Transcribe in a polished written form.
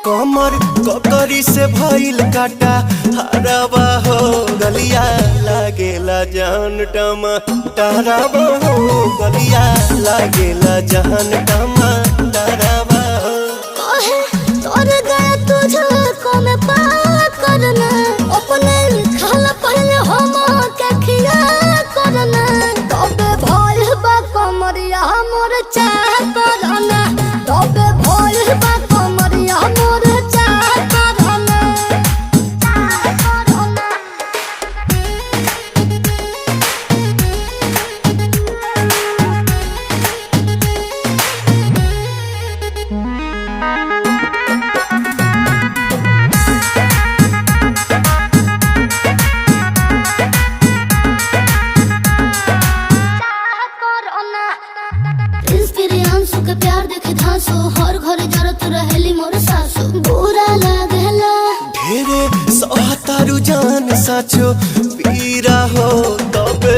कमर ककरी से भइल काटा हराबा हो गलिया लागेला जान टमाटराबा हो गलिया लागेला जान टमाटराबा हो कहे तोर गया तुझे को में बात करना अपने खाला पहले हम के खिया करना तबे भइल बा कमरिया मोर चाह करना तबे भइल बा कमरिया मोर चाह करना इंस्पिरियांसु के प्यार देखे धांसो हर घर जरत रहेली मोर सासु बुरा लागेला ढेरे सहतारू जान साचो पीरा हो तबे